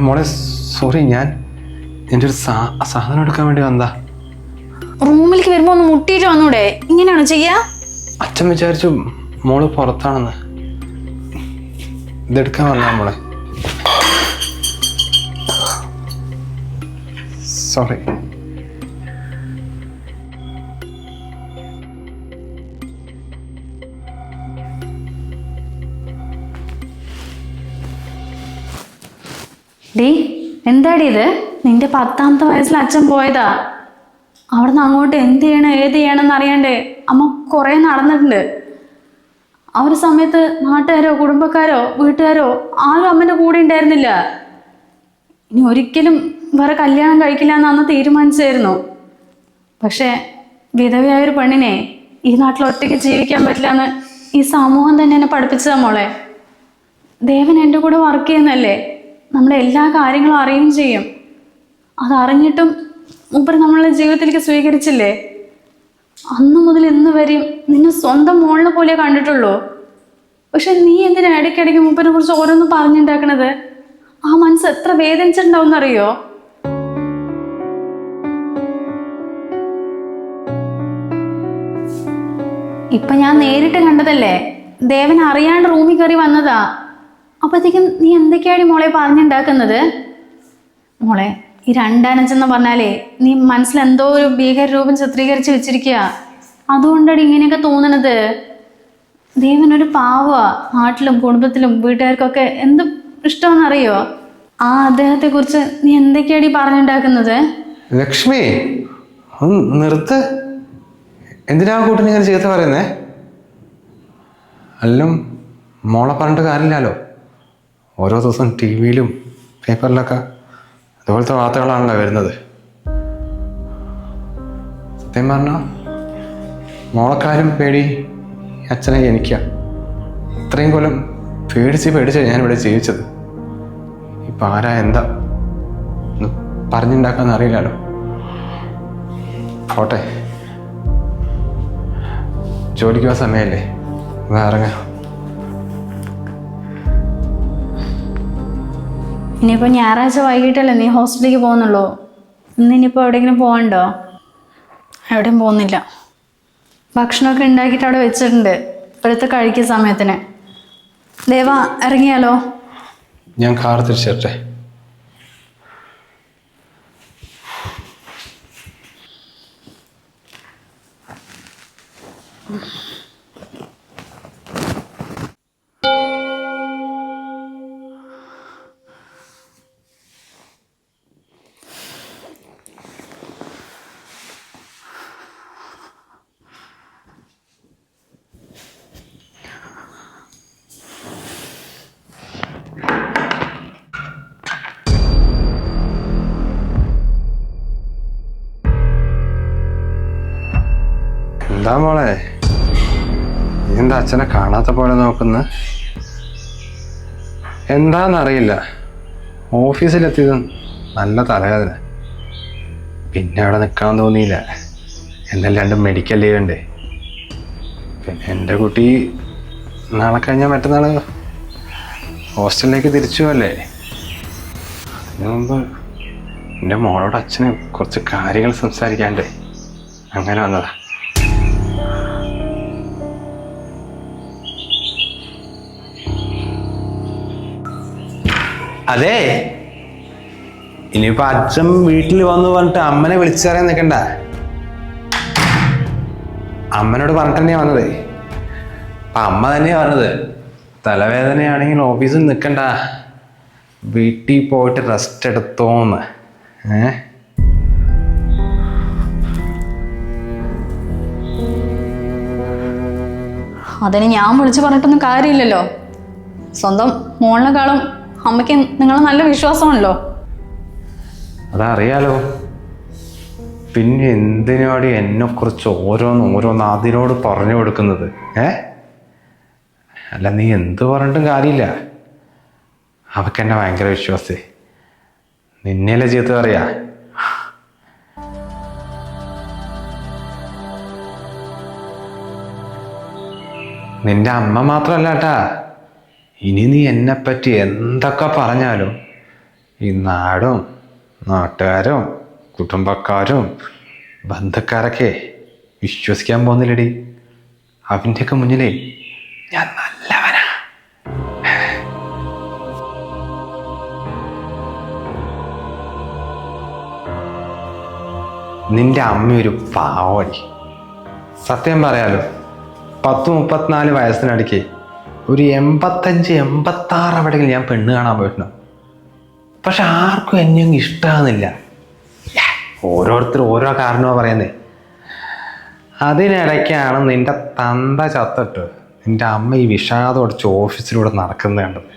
മോളെ സോറി, ഞാൻ എൻ്റെ ഒരു സാധനം എടുക്കാൻ വേണ്ടി വന്നതാ. റൂമിലേക്ക് വരുമ്പോ ഒന്ന് മുട്ടിയിട്ട് വന്നൂടെ? ഇങ്ങനെയാണോ ചെയ്യാ? അച്ഛൻ വിചാരിച്ചു മോള് പുറത്താണെന്ന്. ഇതെടുക്കാൻ വന്നാ മോളെ. സോറി. ഡീ, എന്താടി ഇത്? നിന്റെ 10ാമത്തെ വയസ്സിൽ അച്ഛൻ പോയതാ. അവിടുന്ന് അങ്ങോട്ട് എന്ത് ചെയ്യണം ഏത് ചെയ്യണമെന്ന് അറിയാണ്ടേ അമ്മ കുറേ നടന്നിട്ടുണ്ട്. ആ ഒരു സമയത്ത് നാട്ടുകാരോ കുടുംബക്കാരോ വീട്ടുകാരോ ആരും അമ്മൻ്റെ കൂടെ ഉണ്ടായിരുന്നില്ല. ഇനി ഒരിക്കലും വേറെ കല്യാണം കഴിക്കില്ല എന്ന് അന്ന് തീരുമാനിച്ചായിരുന്നു. പക്ഷേ വിധവയായൊരു പെണ്ണിനെ ഈ നാട്ടിൽ ഒറ്റയ്ക്ക് ജീവിക്കാൻ പറ്റില്ല എന്ന് ഈ സമൂഹം തന്നെ എന്നെ പഠിപ്പിച്ചതാ മോളെ. ദേവൻ എൻ്റെ കൂടെ വർക്ക് ചെയ്യുന്നല്ലേ, നമ്മളെ എല്ലാ കാര്യങ്ങളും അറിയുകയും ചെയ്യും. അതറിഞ്ഞിട്ടും മൂപ്പർ നമ്മളെ ജീവിതത്തിലേക്ക് സ്വീകരിച്ചില്ലേ. അന്നു മുതൽ ഇന്ന് വരെയും നിന്നെ സ്വന്തം മോളിനെ പോലെ കണ്ടിട്ടുള്ളൂ. പക്ഷെ നീ എന്തിനാ ഇടയ്ക്കിടയ്ക്ക് മൂപ്പരെ കുറിച്ച് ഓരോന്നും പറഞ്ഞുണ്ടാക്കണത്? ആ മനസ്സ് എത്ര വേദനിച്ചിട്ടുണ്ടാവുന്നറിയോ? ഇപ്പൊ ഞാൻ നേരിട്ട് കണ്ടതല്ലേ, ദേവൻ അറിയാണ്ട് റൂമിൽ കയറി വന്നതാ. അപ്പോഴത്തേക്കും നീ എന്തൊക്കെയാണ് മോളെ പറഞ്ഞുണ്ടാക്കുന്നത്? മോളെ, ഈ രണ്ടാനച്ചെന്ന് പറഞ്ഞാലേ നീ മനസ്സിൽ എന്തോ ഒരു ഭീകര രൂപം ചിത്രീകരിച്ച് വെച്ചിരിക്കുക. അതുകൊണ്ടാണ് ഇങ്ങനെയൊക്കെ തോന്നണത്. ദേവനൊരു പാവമാ. നാട്ടിലും കുടുംബത്തിലും വീട്ടുകാർക്കൊക്കെ എന്ത് ഇഷ്ടമെന്നറിയോ? ആ അദ്ദേഹത്തെ കുറിച്ച് നീ എന്തൊക്കെയാണ് പറഞ്ഞുണ്ടാക്കുന്നത്? ലക്ഷ്മി, നിർത്ത്. എന്തിനാ കൂട്ടിന് ഇങ്ങനെ ചീത്ത പറയുന്നേ? എല്ലാം മോളെ പറഞ്ഞിട്ട് കാര്യമില്ലല്ലോ. ഓരോ ദിവസം ടി വിയിലും പേപ്പറിലൊക്കെ അതുപോലത്തെ വാർത്തകളാണല്ലോ വരുന്നത്. സത്യം പറഞ്ഞാൽ മോളെക്കാരും പേടി അച്ഛനെ എനിക്കാ. ഇത്രയും കൊല്ലം പേടിച്ച് ഞാനിവിടെ ജീവിച്ചത്. ഇപ്പം ആരാ എന്താ പറഞ്ഞുണ്ടാക്കാന്ന് അറിയില്ലല്ലോ. പോട്ടെ, ജോലിക്ക് പോകാൻ സമയമല്ലേ, ഇറങ്ങാം. ഇനിയിപ്പോൾ ഞായറാഴ്ച വൈകിട്ടല്ലേ നീ ഹോസ്റ്റലിലേക്ക് പോകുന്നുള്ളൂ. ഇന്നിനിപ്പോൾ എവിടെയെങ്കിലും പോകണ്ടോ? എവിടെയും പോകുന്നില്ല. ഭക്ഷണമൊക്കെ ഉണ്ടാക്കിയിട്ട് അവിടെ വെച്ചിട്ടുണ്ട്, ഇപ്പോഴത്തെ കഴിക്കുന്ന സമയത്തിന്. ദേവ, ഇറങ്ങിയാലോ? ഞാൻ കാർ തിരിച്ചേട്ടെ. എന്താ മോളെ, എന്താ അച്ഛനെ കാണാത്ത പോലെ നോക്കുന്ന? എന്താന്നറിയില്ല, ഓഫീസിലെത്തിയത് നല്ല തലവേദന. പിന്നെ അവിടെ നിൽക്കാൻ തോന്നിയില്ല. എന്നല്ലാണ്ട് മെഡിക്കൽ ലീവ് ഉണ്ട്. പിന്നെ എൻ്റെ കുട്ടി നാളെ കഴിഞ്ഞാൽ മറ്റന്നാൾ ഹോസ്റ്റലിലേക്ക് തിരിച്ചു അല്ലേ. അതിനു മുമ്പ് എൻ്റെ മോളോട് അച്ഛന് കുറച്ച് കാര്യങ്ങൾ സംസാരിക്കാണ്ട് അങ്ങനെ വന്നതാ. അതെ, ഇനിയിപ്പോ അച്ഛൻ വീട്ടിൽ വന്നു പറഞ്ഞിട്ട് അമ്മനെ വിളിച്ചറിയാൻ നിൽക്കണ്ട. അമ്മനോട് പറഞ്ഞിട്ട് തന്നെയാ വന്നത്. അപ്പൊ അമ്മ തന്നെയാ പറഞ്ഞത്, തലവേദനയാണെങ്കിൽ ഓഫീസിൽ നിൽക്കണ്ട, വീട്ടിൽ പോയിട്ട് റെസ്റ്റ് എടുത്തോന്ന്. അതിന് ഞാൻ വിളിച്ചു പറഞ്ഞിട്ടൊന്നും കാര്യമില്ലല്ലോ. സ്വന്തം മോളിനെക്കാളും അമ്മയ്ക്ക് നിങ്ങളെ നല്ല വിശ്വാസമാണല്ലോ. അതറിയാലോ. പിന്നെ എന്തിനാടി എന്നെ കുറിച്ച് ഓരോന്ന് അതിനോട് പറഞ്ഞു കൊടുക്കുന്നത്? അല്ല, നീ എന്ത് പറഞ്ഞിട്ടും കാര്യമില്ല. അവക്കെന്നെ ഭയങ്കര വിശ്വാസേ. നിന്നെയല്ലേ ചീത്ത പറയാ. നിന്റെ അമ്മ മാത്രമല്ല കേട്ടാ, ഇനി നീ എന്നെപ്പറ്റി എന്തൊക്കെ പറഞ്ഞാലും ഈ നാടും നാട്ടുകാരും കുടുംബക്കാരും ബന്ധുക്കാരൊക്കെ വിശ്വസിക്കാൻ പോകുന്നില്ലടി. അവൻ്റെയൊക്കെ മുന്നിലേ ഞാൻ നല്ലവനാ. നിന്റെ അമ്മയൊരു പാവടി. സത്യം പറയാലോ, 30-34 വയസ്സിനടിക്ക് ഒരു 85-86 എവിടെയെങ്കിലും ഞാൻ പെണ്ണ് കാണാൻ പോയിട്ടുണ്ടോ? പക്ഷെ ആർക്കും എന്നെ ഒന്നും ഇഷ്ടമാകുന്നില്ല. ഓരോരുത്തർ ഓരോ കാരണമാണ് പറയുന്നത്. അതിനിടയ്ക്കാണ് നിന്റെ തന്ത ചത്തിട്ട് നിന്റെ അമ്മ ഈ വിഷാദം അടിച്ച് ഓഫീസിലൂടെ നടക്കുന്നത് കണ്ടത്.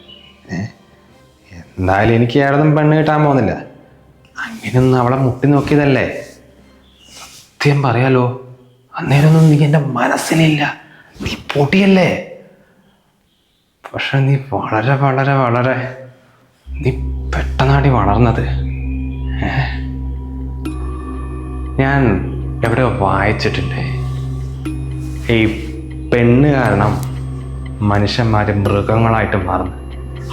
എന്തായാലും എനിക്ക് ഏതൊന്നും പെണ്ണ് കിട്ടാൻ പോകുന്നില്ല. അങ്ങനെയൊന്നും അവളെ മുട്ടി നോക്കിയതല്ലേ. സത്യം പറയാലോ, അന്നേരമൊന്നും നീ എൻ്റെ മനസ്സിലില്ല. നീ പൊടിയല്ലേ. പക്ഷെ നീ വളരെ വളരെ വളരെ നീ പെട്ടെന്നാടി വളർന്നത്. ഞാൻ എവിടെയോ വായിച്ചിട്ടുണ്ട്, ഈ പെണ്ണ് കാരണം മനുഷ്യന്മാര് മൃഗങ്ങളായിട്ട് മാറുന്നു.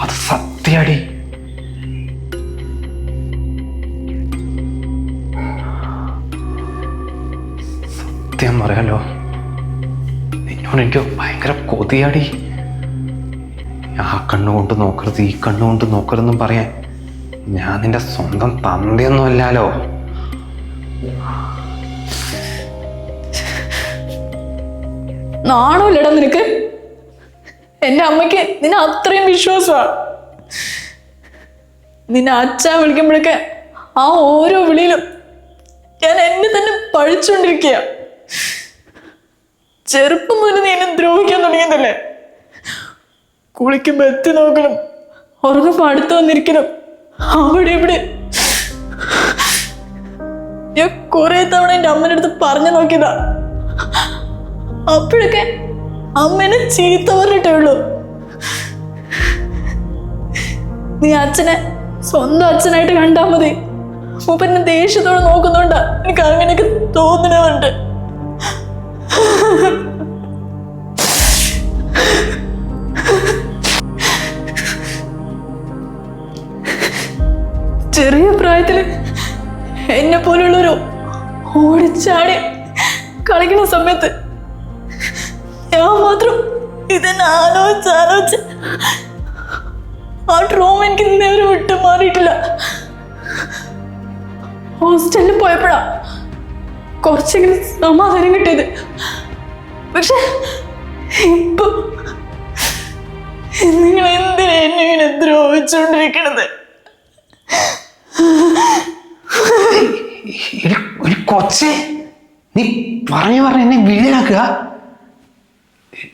അത് സത്യടി. സത്യം പറയാലോ, നിന്നോട് എനിക്ക് ഭയങ്കര കൊതിയാടി. ആ കണ്ണുകൊണ്ട് നോക്കരുത്, ഈ കണ്ണുകൊണ്ട് നോക്കരുതെന്നും പറയാൻ ഞാൻ നിന്റെ സ്വന്തം തന്തയൊന്നും അല്ലാലോ. നാണമില്ലടാ നിനക്ക്? എൻ്റെ അമ്മയ്ക്ക് നിന്നെ അത്രയും വിശ്വാസമാണ്. നിന്നെ അച്ഛൻ വിളിക്കുമ്പോഴൊക്കെ ആ ഓരോ വിളിയിലും ഞാൻ എന്നെ തന്നെ പഴിച്ചുകൊണ്ടിരിക്കുക. ചെറുപ്പം മുതൽ നീ എന്നെ ദ്രോഹിക്കാൻ തുടങ്ങിയതല്ലേ? കുളിക്കുമ്പോ എത്തി നോക്കണം, ഉറങ്ങുമ്പോ അടുത്ത് വന്നിരിക്കണം, അവിടെ ഇവിടെ. ഞാൻ കുറെ തവണ എൻ്റെ അമ്മയുടെ അടുത്ത് പറഞ്ഞു നോക്കിയതാ. അപ്പോഴൊക്കെ അമ്മേനെ ചീത്ത പറഞ്ഞിട്ടേ ഉള്ളൂ. നീ അച്ഛനെ സ്വന്തം അച്ഛനായിട്ട് കണ്ടാൽ മതി. മൂപ്പനെ ദേഷ്യത്തോടെ നോക്കുന്നുണ്ടാ എനിക്ക് അങ്ങനെയൊക്കെ തോന്നുന്നുണ്ട്. ചെറിയ പ്രായത്തില് എന്നെ പോലുള്ളൊരു ഓടിച്ചാടി കളിക്കുന്ന സമയത്ത് ഞാൻ മാത്രം ഇതെന്നെ ആലോചിച്ച് ആ ട്രോമ എനിക്ക് നേരെ വിട്ട് മാറിയിട്ടില്ല. ഹോസ്റ്റലിൽ പോയപ്പോഴാ കുറച്ചെങ്കിലും സമാധാനം കിട്ടിയത്. പക്ഷെ ഇപ്പൊ നിങ്ങൾ എന്തിനാ എന്നെ ഇങ്ങനെ ദ്രോഹിച്ചുകൊണ്ടിരിക്കണത്? ഒരു കൊച്ചെ, നീ പറഞ്ഞു എന്നെ വിളിയാക്കുക.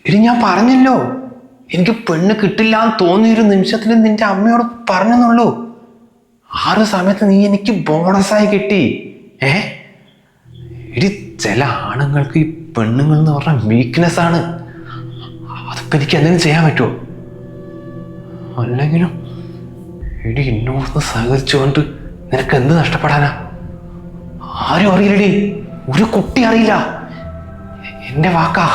ഇനി ഞാൻ പറഞ്ഞല്ലോ, എനിക്ക് പെണ്ണ് കിട്ടില്ല എന്ന് തോന്നിയൊരു നിമിഷത്തിൽ നിന്റെ അമ്മയോട് പറഞ്ഞെന്നുള്ളൂ. ആ ഒരു സമയത്ത് നീ എനിക്ക് ബോണസായി കിട്ടി. ഇടി ചില ആണുങ്ങൾക്ക് ഈ പെണ്ണുങ്ങൾ എന്ന് പറഞ്ഞ വീക്ക്നെസ് ആണ്. അതിപ്പോ എനിക്ക് എന്തെങ്കിലും ചെയ്യാൻ പറ്റുമോ? അല്ലെങ്കിലും ഇടി എന്നോടൊന്ന് സഹകരിച്ചുകൊണ്ട് നിനക്ക് എന്ത് നഷ്ടപ്പെടാനാ? ആരും അറിയില്ലടി, ഒരു കുട്ടി അറിയില്ല. എന്റെ വാക്കാ.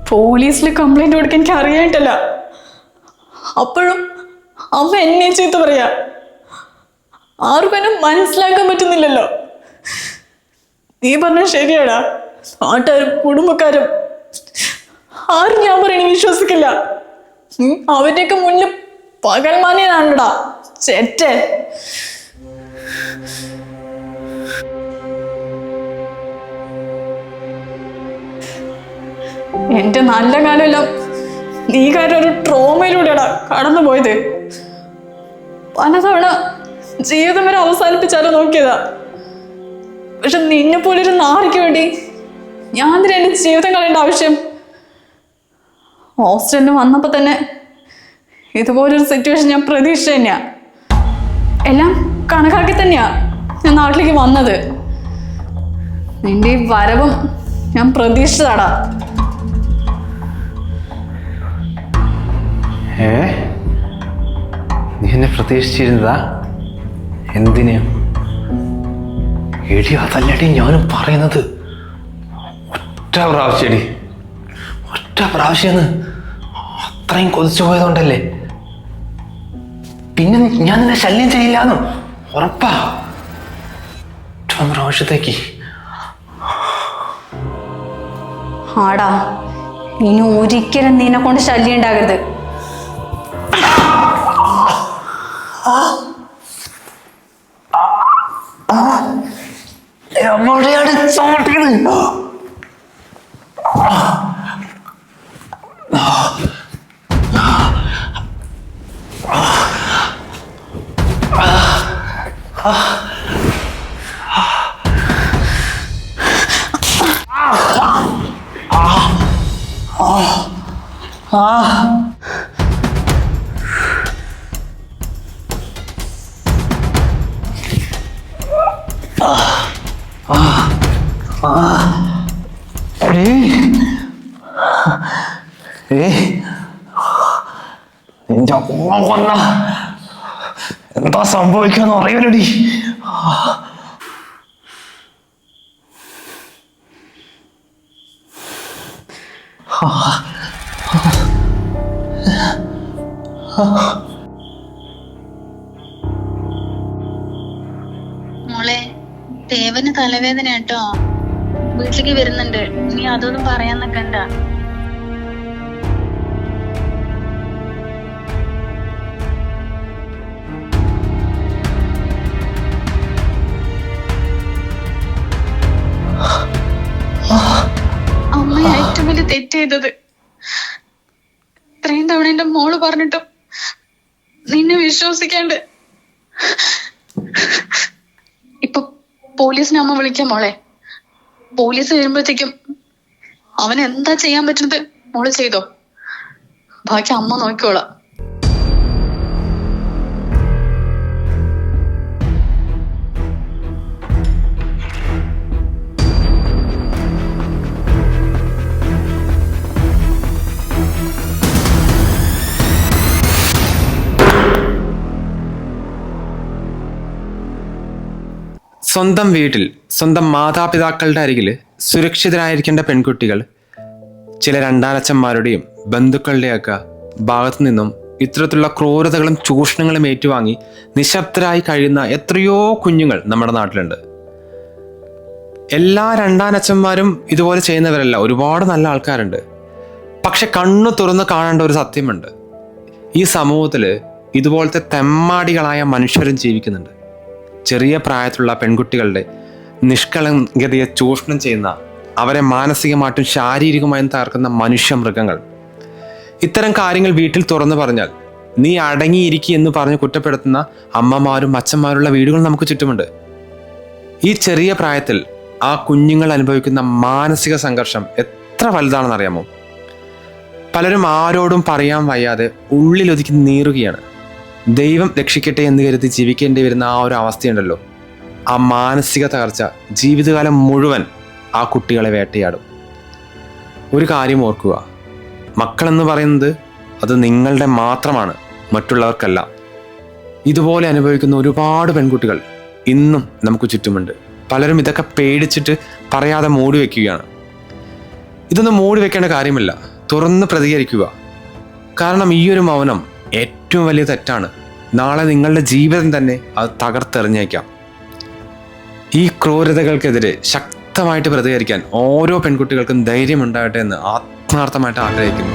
പോലീസിൽ കംപ്ലൈന്റ് കൊടുക്കാൻ എനിക്ക് അറിയായിട്ടല്ല. അപ്പോഴും അമ്മ എന്നെ ചീത്ത പറയാ. ആർക്കും എന്നെ മനസ്സിലാക്കാൻ പറ്റുന്നില്ലല്ലോ. നീ പറഞ്ഞ ശരിയാടാ. നാട്ടുകാരും കുടുംബക്കാരും ആരും ഞാൻ പറയണ വിശ്വസിക്കില്ല. അവരുടെയൊക്കെ മുന്നിൽ പകൽമാനിയാണടാ ചേറ്റെ. എന്റെ നല്ല കാലമെല്ലാം നീ കാരണം ഒരു ട്രോമയിലൂടെയാടാ കടന്നു പോയത്. പലതവണ ജീവിതം വരെ അവസാനിപ്പിച്ചാലോ നോക്കിയതാ. പക്ഷെ നിന്നെ പോലൊരു നാറിക്ക് വേണ്ടി ഞാൻ എന്തിനാ എന്റെ ജീവിതം കളയേണ്ട ആവശ്യം? ഹോസ്റ്റലിൽ വന്നപ്പോ തന്നെ ഇതുപോലൊരു സിറ്റുവേഷൻ ഞാൻ പ്രതീക്ഷിച്ച തന്നെയാ. എല്ലാം കണക്കാക്കി തന്നെയാ ഞാൻ നാട്ടിലേക്ക് വന്നത്. നിന്റെ ഈ വരവും ഞാൻ പ്രതീക്ഷിച്ചതാടാ. നീ എന്നെ പ്രതീക്ഷിച്ചിരുന്നതാ? എന്തിന്? എടി അതല്ലടി ഞാനും പറയുന്നത്. ഒറ്റ പ്രാവശ്യടി, ഒറ്റ പ്രാവശ്യന്ന് അത്രയും കൊതിച്ചു പോയതുകൊണ്ടല്ലേ. പിന്നെ ഞാൻ നിന്നെ ശല്യം ചെയ്യില്ലാന്ന് ഉറപ്പാ. ഒറ്റ പ്രാവശ്യത്തേക്ക്. ആടാ, ഇനി ഒരിക്കലും നിന്നെ കൊണ്ട് ശല്യം ഉണ്ടാകരുത്. എവിടെയാണ് ചോട്ടത്? നിന്റെ അമ്മ കൊന്ന എന്താ സംഭവിക്കാന്ന് അറിയില്ലടി. മോളെ, ദേവന് തലവേദന കേട്ടോ, വീട്ടിലേക്ക് വരുന്നുണ്ട്. നീ അതൊന്നും പറയാൻ നിക്കണ്ട. അമ്മ ഏറ്റവും വലിയ തെറ്റ് ചെയ്തത്. ഇത്രയും തവണ എന്റെ മോള് പറഞ്ഞിട്ടും നിന്നെ വിശ്വസിക്കാണ്ട്. ഇപ്പൊ പോലീസിനെ അമ്മ വിളിക്കാം മോളെ. പോലീസ് വരുമ്പോഴത്തേക്കും അവൻ എന്താ ചെയ്യാൻ പറ്റുന്നത് മോള് ചെയ്തോ, ബാക്കി അമ്മ നോക്കിക്കോളാം. സ്വന്തം വീട്ടിൽ സ്വന്തം മാതാപിതാക്കളുടെ അരികിൽ സുരക്ഷിതരായിരിക്കേണ്ട പെൺകുട്ടികൾ ചില രണ്ടാനച്ഛന്മാരുടെയും ബന്ധുക്കളുടെയൊക്കെ ഭാഗത്തു നിന്നും ഇത്തരത്തിലുള്ള ക്രൂരതകളും ചൂഷണങ്ങളും ഏറ്റുവാങ്ങി നിശബ്ദരായി കഴിയുന്ന എത്രയോ കുഞ്ഞുങ്ങൾ നമ്മുടെ നാട്ടിലുണ്ട്. എല്ലാ രണ്ടാനച്ഛന്മാരും ഇതുപോലെ ചെയ്യുന്നവരല്ല, ഒരുപാട് നല്ല ആൾക്കാരുണ്ട്. പക്ഷെ കണ്ണു തുറന്ന് കാണേണ്ട ഒരു സത്യമുണ്ട്. ഈ സമൂഹത്തിൽ ഇതുപോലത്തെ തെമ്മാടികളായ മനുഷ്യരും ജീവിക്കുന്നുണ്ട്. ചെറിയ പ്രായത്തിലുള്ള പെൺകുട്ടികളുടെ നിഷ്കളങ്കതയെ ചൂഷണം ചെയ്യുന്ന, അവരെ മാനസികമായിട്ടും ശാരീരികമായും തകർക്കുന്ന മനുഷ്യ മൃഗങ്ങൾ. ഇത്തരം കാര്യങ്ങൾ വീട്ടിൽ തുറന്നു പറഞ്ഞാൽ നീ അടങ്ങിയിരിക്കുക എന്ന് പറഞ്ഞ് കുറ്റപ്പെടുത്തുന്ന അമ്മമാരും അച്ഛന്മാരുള്ള വീടുകൾ നമുക്ക് ചുറ്റുമുണ്ട്. ഈ ചെറിയ പ്രായത്തിൽ ആ കുഞ്ഞുങ്ങൾ അനുഭവിക്കുന്ന മാനസിക സംഘർഷം എത്ര വലുതാണെന്നറിയാമോ? പലരും ആരോടും പറയാൻ വയ്യാതെ ഉള്ളിലൊതുക്കി നീറുകയാണ്. ദൈവം രക്ഷിക്കട്ടെ എന്ന് കരുതി ജീവിക്കേണ്ടി വരുന്ന ആ ഒരു അവസ്ഥയുണ്ടല്ലോ, ആ മാനസിക തകർച്ച ജീവിതകാലം മുഴുവൻ ആ കുട്ടികളെ വേട്ടയാടും. ഒരു കാര്യം ഓർക്കുക, മക്കളെന്ന് പറയുന്നത് അത് നിങ്ങളുടെ മാത്രമാണ്, മറ്റുള്ളവർക്കല്ല. ഇതുപോലെ അനുഭവിക്കുന്ന ഒരുപാട് പെൺകുട്ടികൾ ഇന്നും നമുക്ക് ചുറ്റുമുണ്ട്. പലരും ഇതൊക്കെ പേടിച്ചിട്ട് പറയാതെ മൂടി വയ്ക്കുകയാണ്. ഇതൊന്നും മൂടി വെക്കേണ്ട കാര്യമില്ല, തുറന്ന് പ്രതികരിക്കുക. കാരണം ഈ ഒരു മൗനം ഏറ്റവും വലിയ തെറ്റാണ്. നാളെ നിങ്ങളുടെ ജീവിതം തന്നെ അത് തകർത്തെറിഞ്ഞേക്കാം. ഈ ക്രൂരതകൾക്കെതിരെ ശക്തമായിട്ട് പ്രതികരിക്കാൻ ഓരോ പെൺകുട്ടികൾക്കും ധൈര്യം ഉണ്ടാകട്ടെ എന്ന് ആത്മാർത്ഥമായിട്ട് ആഗ്രഹിക്കുന്നു.